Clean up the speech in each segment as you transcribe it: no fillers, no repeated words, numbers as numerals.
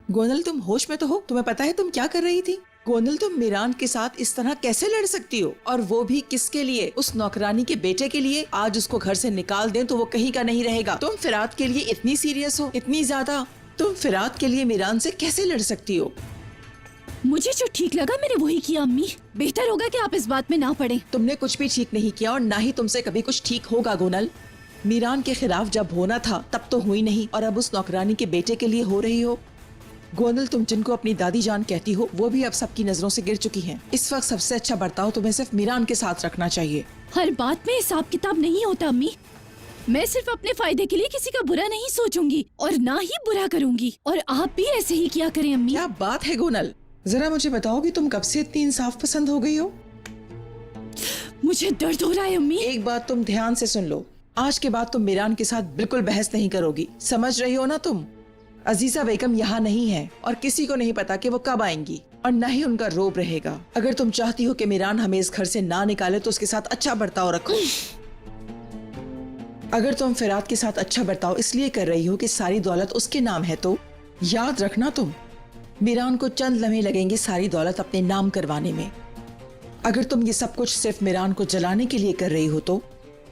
गोनल, तुम होश में तो हो? तुम्हें पता है तुम क्या कर रही थी? गोनल, तुम मीरान के साथ इस तरह कैसे लड़ सकती हो? और वो भी किसके लिए? उस नौकरानी के बेटे के लिए। आज उसको घर से निकाल दें तो वो कहीं का नहीं रहेगा। तुम फिरात के लिए इतनी सीरियस हो, इतनी ज्यादा? तुम फिरात के लिए मीरान से कैसे लड़ सकती हो? मुझे जो ठीक लगा मैंने वही किया अम्मी। बेहतर होगा कि आप इस बात में ना पड़े। तुमने कुछ भी ठीक नहीं किया और ना ही तुमसे कभी कुछ ठीक होगा गोनल। मीरान के खिलाफ जब होना था तब तो हुई नहीं, और अब उस नौकरानी के बेटे के लिए हो रही हो। गोनल, तुम जिनको अपनी दादी जान कहती हो वो भी अब सबकी नजरों से गिर चुकी हैं। इस वक्त सबसे अच्छा बर्ताव तुम्हें सिर्फ मीरान के साथ रखना चाहिए। हर बात में हिसाब किताब नहीं होता अम्मी। मैं सिर्फ अपने फायदे के लिए किसी का बुरा नहीं सोचूंगी और ना ही बुरा करूंगी, और आप भी ऐसे ही किया करें अम्मी। क्या बात है गोनल, जरा मुझे बताओ कि तुम कब से इतनी इंसाफ पसंद हो गई हो? मुझे दर्द हो रहा है अम्मी। एक बात तुम ध्यान से सुन लो, आज के बाद तुम मीरान के साथ बिल्कुल बहस नहीं करोगी, समझ रही हो ना तुम? अजीजा बेगम यहाँ नहीं है और किसी को नहीं पता कि वो कब आएंगी, और न ही उनका रोब रहेगा। अगर तुम चाहती हो कि मीरान हमें इस घर से ना निकाले तो उसके साथ अच्छा बर्ताव रखो। अगर तुम फिरात के साथ अच्छा बर्ताव इसलिए कर रही हो कि सारी दौलत उसके नाम है, तो याद रखना तुम मीरान को चंद लम्हे लगेंगे सारी दौलत अपने नाम करवाने में। अगर तुम ये सब कुछ सिर्फ मीरान को जलाने के लिए कर रही हो तो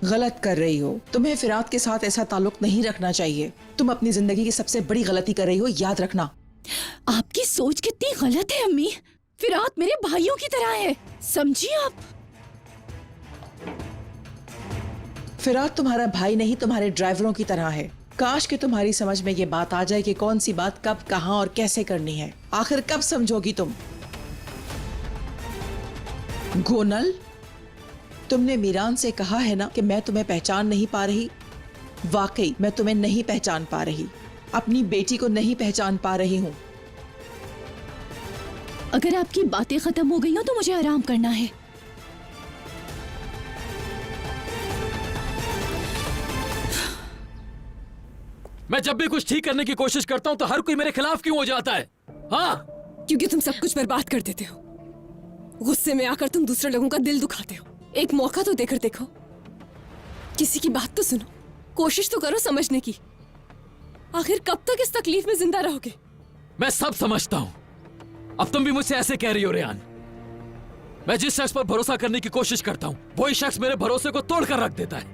गलत कर रही हो। तुम्हें फिरात के साथ ऐसा ताल्लुक नहीं रखना चाहिए। तुम अपनी जिंदगी की सबसे बड़ी गलती कर रही हो, याद रखना। आपकी सोच कितनी गलत है अम्मी। फिरात मेरे भाइयों की तरह है, समझिए आप। फिरात तुम्हारा भाई नहीं, तुम्हारे ड्राइवरों की तरह है। काश कि तुम्हारी समझ में ये बात आ जाए कि कौन सी बात कब, कहां और कैसे करनी है। आखिर कब समझोगी तुम? गोनल, तुमने मीरान से कहा है ना कि मैं तुम्हें पहचान नहीं पा रही। वाकई मैं तुम्हें नहीं पहचान पा रही, अपनी बेटी को नहीं पहचान पा रही हूँ। अगर आपकी बातें खत्म हो गई हो तो मुझे आराम करना है। मैं जब भी कुछ ठीक करने की कोशिश करता हूँ तो हर कोई मेरे खिलाफ क्यों हो जाता है? हाँ, क्योंकि तुम सब कुछ बर्बाद कर देते हो। गुस्से में आकर तुम दूसरे लोगों का दिल दुखाते हो। एक मौका तो देकर देखो, किसी की बात तो सुनो, कोशिश तो करो समझने की। आखिर कब तक इस तकलीफ में जिंदा रहोगे? मैं सब समझता हूँ। अब तुम भी मुझसे ऐसे कह रही हो रेहान। मैं जिस शख्स पर भरोसा करने की कोशिश करता हूँ वही शख्स मेरे भरोसे को तोड़ कर रख देता है।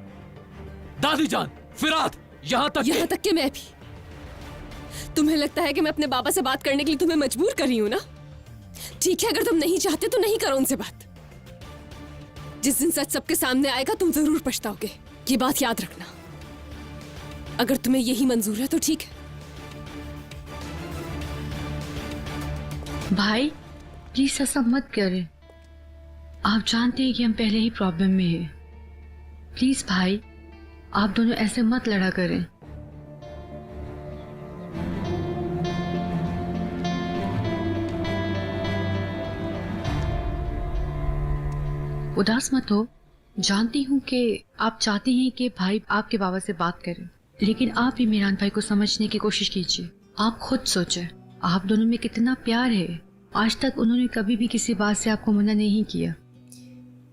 दादी जान, फिरात, यहाँ तक कि मैं भी। तुम्हें लगता है कि मैं अपने बाबा से बात करने के लिए तुम्हें मजबूर कर रही हूँ ना? ठीक है, अगर तुम नहीं चाहते तो नहीं करो उनसे बात। जिस दिन सच सबके सामने आएगा तुम जरूर पछताओगे, ये बात याद रखना। अगर तुम्हें यही मंजूर है तो ठीक है। भाई प्लीज ऐसा मत करें, आप जानते हैं कि हम पहले ही प्रॉब्लम में हैं। प्लीज भाई, आप दोनों ऐसे मत लड़ा करें। उदास मत हो, जानती हूँ कि आप चाहती हैं कि भाई आपके बाबा से बात करें, लेकिन आप भी मीरान भाई को समझने की कोशिश कीजिए। आप खुद सोचें, आप दोनों में कितना प्यार है। आज तक उन्होंने कभी भी किसी बात से आपको मना नहीं किया।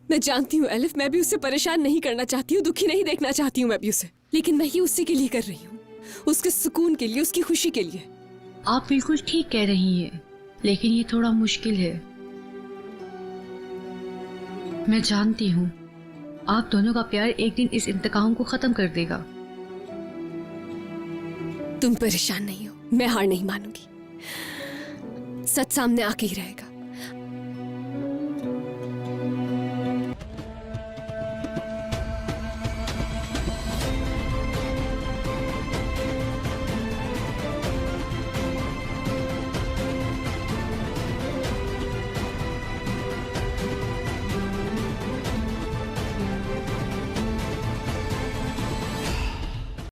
मैं जानती हूँ एलिफ, मैं भी उसे परेशान नहीं करना चाहती हूँ, दुखी नहीं देखना चाहती हूँ मैं भी उसे, लेकिन मैं ही उसी के लिए कर रही हूँ, उसके सुकून के लिए, उसकी खुशी के लिए। आप बिल्कुल ठीक कह रही हैं, लेकिन ये थोड़ा मुश्किल है। मैं जानती हूँ आप दोनों का प्यार एक दिन इस इंतकाम को खत्म कर देगा। तुम परेशान नहीं हो, मैं हार नहीं मानूंगी। सच सामने आके ही रहेगा।